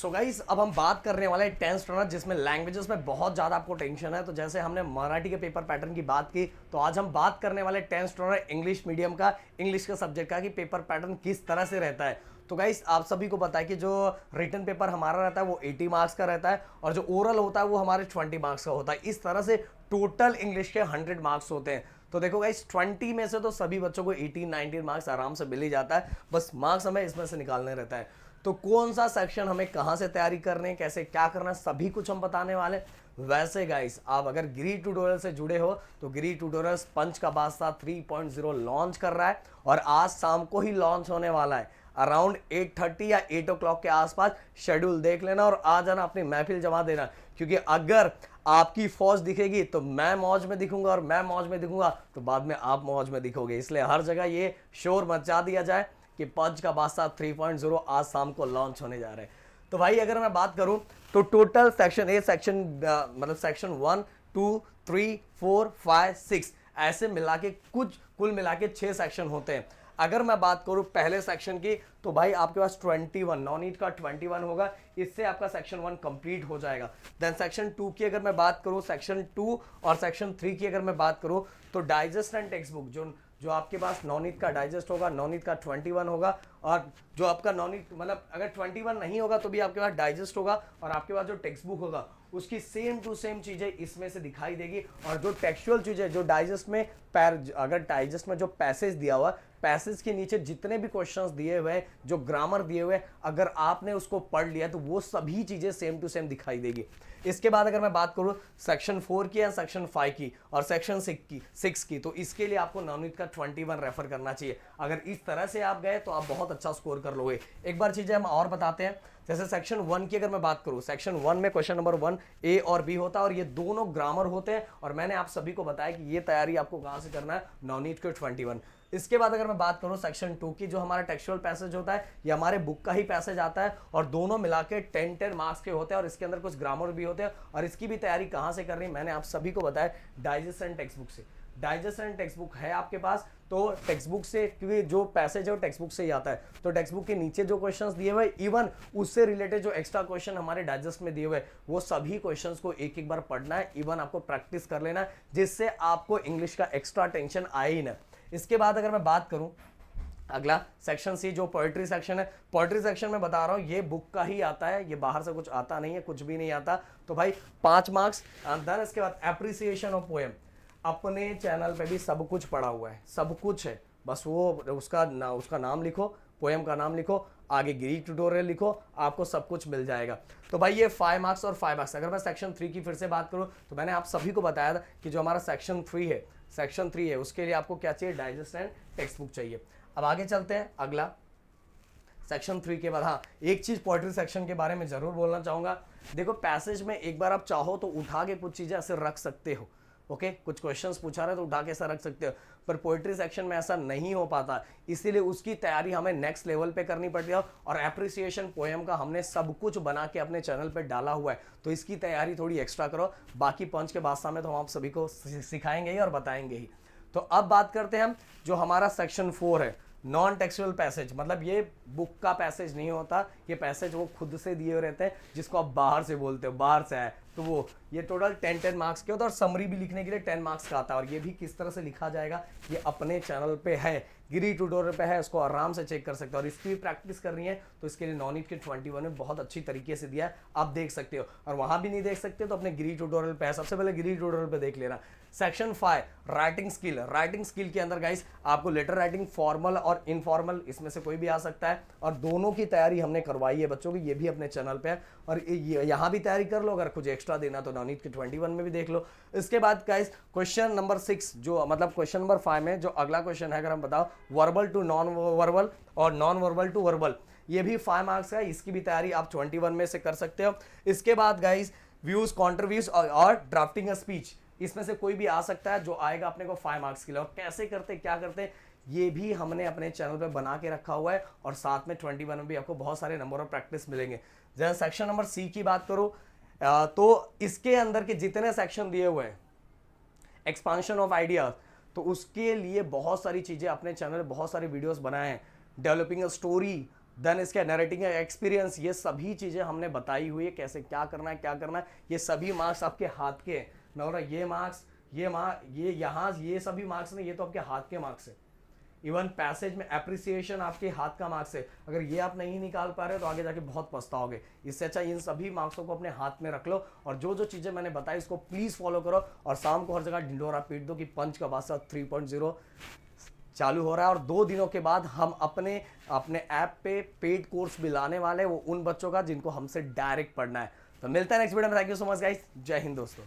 So guys अब हम बात करने वाले हैं टेंस टर्नर जिसमें लैंग्वेजेस में बहुत ज़्यादा आपको टेंशन है। तो जैसे हमने मराठी के पेपर पैटर्न की बात की, तो आज हम बात करने वाले टेंस टर्नर इंग्लिश मीडियम का, इंग्लिश का सब्जेक्ट का, कि पेपर पैटर्न किस तरह से रहता है। तो गाइस आप सभी को पता है कि जो रिटन पेपर हमारा रहता है वो 80 मार्क्स का रहता है और जो ओरल होता है वो हमारे 20 मार्क्स का होता है। इस तरह से टोटल इंग्लिश के 100 मार्क्स होते हैं। तो देखो गाइस 20 में से तो सभी बच्चों को 18-19 मार्क्स आराम से मिल ही जाता है, बस मार्क्स हमें इसमें से निकालने रहता है। तो कौन सा सेक्शन हमें कहां से तैयारी करने है, कैसे क्या करना है, सभी कुछ हम बताने वाले। वैसे गाइस आप अगर गिरी ट्यूटोरियल से जुड़े हो तो गिरी ट्यूटोरियल पंच का बादशाह 3.0 लॉन्च कर रहा है और आज शाम को ही लॉन्च होने वाला है। अराउंड 8:30 या 8 o'clock के आसपास शेड्यूल देख लेना और आ जाना, अपनी महफिल जमा देना। क्योंकि अगर आपकी फौज दिखेगी तो मैं मौज में दिखूंगा और मैं मौज में दिखूंगा तो बाद में आप मौज में दिखोगे। इसलिए हर जगह ये शोर मचा दिया जाए कि पंच का बादशाह 3.0 आज शाम को लॉन्च होने जा रहे हैं। तो भाई अगर मैं बात करूं तो टोटल सेक्शन ए, सेक्शन मतलब सेक्शन 1, 2, 3, 4, 5, 6 ऐसे मिला के कुल मिला के 6 सेक्शन होते हैं। अगर मैं बात करूं पहले सेक्शन की तो भाई आपके पास 21 नॉन नीट का 21 होगा, इससे आपका सेक्शन 1 कंप्लीट हो जाएगा। देन सेक्शन 2 की अगर मैं बात करूं, सेक्शन 2 और सेक्शन 3 की अगर मैं बात करूं तो डाइजेस्ट एंड टेक्स्ट बुक जो आपके पास नॉनिट का डाइजेस्ट होगा, नॉनिट का 21 होगा। और जो आपका नॉनिट मतलब अगर 21 नहीं होगा तो भी आपके पास डाइजेस्ट होगा और आपके पास जो टेक्स्ट बुक होगा उसकी सेम टू सेम चीजें इसमें से दिखाई देगी। और जो टेक्सचुअल चीजें जो डाइजेस्ट में अगर डाइजेस्ट में जो पैसेज दिया हुआ, पैसेज के नीचे जितने भी क्वेश्चंस दिए हुए, जो ग्रामर दिए हुए, अगर आपने उसको पढ़ लिया तो वो सभी चीजें सेम टू सेम दिखाई देगी। इसके बाद अगर मैं बात करूं सेक्शन 4 की या सेक्शन 5 की और सेक्शन 6 की, तो इसके लिए आपको नॉनिट का 21 रेफर करना चाहिए। अगर इस तरह से आप गए तो आप बहुत अच्छा स्कोर कर लोगे। एक बार चीजें हम और बताते हैं। जैसे सेक्शन 1 की अगर मैं बात करूं, सेक्शन 1 में क्वेश्चन नंबर 1 ए और बी होता है और ये दोनों ग्रामर होते हैं। और मैंने आप सभी को बताया कि ये तैयारी आपको कहां से करना है, नॉनिट के 21। इसके बाद अगर मैं बात करूं सेक्शन 2 की, जो हमारा टेक्सचुअल पैसेज होता है, ये हमारे बुक का ही पैसेज आता है और दोनों मिला के 10-10 मार्क्स के होते हैं और इसके अंदर कुछ ग्रामर भी होते हैं। और इसकी भी तैयारी कहां से करनी, मैंने आप सभी को बताया डाइजेस्ट एंड टेक्स्ट बुक से। डाइजेस्ट एंड टेक्स्ट बुक है आपके पास तो टेक्स्ट बुक से, क्योंकि जो पैसेज है वो टेक्स्ट बुक से ही आता है, तो टेक्स्ट बुक के नीचे जो क्वेश्चंस दिए हुए, इवन उससे रिलेटेड जो एक्स्ट्रा क्वेश्चन हमारे डाइजेस्ट में दिए हुए, वो सभी क्वेश्चंस को एक एक बार पढ़ना है, इवन आपको प्रैक्टिस कर लेना है, जिससे आपको इंग्लिश का एक्स्ट्रा टेंशन आए ही ना। इसके बाद अगर मैं बात करूं अगला सेक्शन सी, जो पोएट्री सेक्शन है, पोएट्री सेक्शन में बता रहा हूं ये बुक का ही आता है, ये बाहर से कुछ आता नहीं है, कुछ भी नहीं आता। तो भाई 5 मार्क्स अंदर। इसके बाद एप्रिसिएशन ऑफ पोएम, अपने चैनल पे भी सब कुछ पड़ा हुआ है, सब कुछ है, बस वो उसका नाम लिखो, पोएम का नाम लिखो, आगे गिरी ट्यूटोरियल लिखो, आपको सब कुछ मिल जाएगा। तो भाई ये 5 मार्क्स और 5 मार्क्स। अगर मैं सेक्शन 3 की फिर से बात करूं तो मैंने आप सभी को बताया था कि जो हमारा सेक्शन 3 है उसके लिए आपको क्या चाहिए, डाइजेस्ट एंड टेक्स्ट बुक चाहिए। अब आगे चलते हैं अगला सेक्शन 3 के बाद। हाँ, एक चीज पोएट्री सेक्शन के बारे में जरूर बोलना चाहूंगा। देखो पैसेज में एक बार आप चाहो तो उठा के कुछ चीजें ऐसे रख सकते हो, ओके कुछ क्वेश्चंस पूछा रहे तो उठा के ऐसा रख सकते हो, पर पोएट्री सेक्शन में ऐसा नहीं हो पाता, इसीलिए उसकी तैयारी हमें नेक्स्ट लेवल पे करनी पड़ती है। और एप्रिसिएशन पोएम का हमने सब कुछ बना के अपने चैनल पे डाला हुआ है, तो इसकी तैयारी थोड़ी एक्स्ट्रा करो। बाकी पंच के बादशाह में तो हम आप सभी को सिखाएंगे ही और बताएंगे ही। तो अब बात करते हैं हम जो हमारा सेक्शन 4 है, नॉन टेक्सुअल पैसेज। मतलब ये बुक का पैसेज नहीं होता, ये पैसेज वो खुद से दिए हुए रहते हैं, जिसको आप बाहर से बोलते हो, बाहर से है, तो वो ये टोटल 10-10 मार्क्स के होता है और समरी भी लिखने के लिए 10 मार्क्स का आता है। और ये भी किस तरह से लिखा जाएगा ये अपने चैनल पे है, गिरी ट्यूटोरियल पे है, इसको आराम से चेक कर सकते हो। और इसकी भी प्रैक्टिस करनी है तो इसके लिए नॉनिट के 21 में बहुत अच्छी तरीके से दिया है, आप देख सकते हो। और वहां भी नहीं देख सकते तो अपने गिरी ट्यूटोरियल पे है, सबसे पहले गिरी ट्यूटोरियल पे देख लेना। Section 5 writing skill. Writing skill के अंदर गाइस आपको लेटर राइटिंग फॉर्मल और इनफॉर्मल इसमें से कोई भी आ सकता है, और दोनों की तैयारी हमने करवाई है बच्चों की, ये भी अपने चैनल पे है। और यहाँ भी तैयारी कर लो, अगर कुछ एक्स्ट्रा देना तो नॉनिट के 21 में भी देख लो। इसके बाद गाइस क्वेश्चन नंबर 6, जो मतलब क्वेश्चन नंबर 5 में जो अगला क्वेश्चन है, अगर हम बताओ वर्बल टू नॉन वर्बल और नॉन वर्बल टू वर्बल, ये भी 5 मार्क्स का है, इसकी भी तैयारी आप 21 में से कर सकते हो। इसके बाद गाइस व्यूज, कॉन्ट्रीव्यूज और ड्राफ्टिंग अ स्पीच, इसमें से कोई भी आ सकता है, जो आएगा अपने को 5 मार्क्स के लिए। और कैसे करते क्या करते ये भी हमने अपने चैनल पे बना के रखा हुआ है, और साथ में 21 में भी आपको बहुत सारे नंबर ऑफ प्रैक्टिस मिलेंगे। जैसे सेक्शन नंबर सी की बात करूं तो इसके अंदर के जितने सेक्शन दिए हुए हैं, एक्सपांशन ऑफ आइडियाज, तो उसके लिए बहुत सारी चीजें अपने चैनल पे बहुत सारी वीडियोस बनाए हैं। डेवलपिंग अ स्टोरी, देन इसके नरेटिंग एक्सपीरियंस, ये सभी चीज़ें हमने बताई हुई है, कैसे क्या करना है क्या करना है। ये सभी मार्क्स आपके हाथ के हैं ना, और ये मार्क्स, ये यहाँ ये सभी मार्क्स नहीं, ये तो आपके हाथ के मार्क्स है। इवन पैसेज में अप्रिसिएशन आपके हाथ का मार्क्स है। अगर ये आप नहीं निकाल पा रहे हो तो आगे जाके बहुत पछताओगे। इससे अच्छा इन सभी मार्क्सों को अपने हाथ में रख लो, और जो जो चीज़ें मैंने बताई इसको प्लीज़ फॉलो करो, और शाम को हर जगह ढिंडोरा पीट दो कि पंच का बादशाह 3.0 चालू हो रहा है। और 2 दिनों के बाद हम अपने अपने ऐप पे पेड कोर्स भी लाने वाले हैं, वो उन बच्चों का जिनको हमसे डायरेक्ट पढ़ना है। तो मिलता है नेक्स्ट वीडियो में। Thank you so much guys, जय हिंद दोस्तों।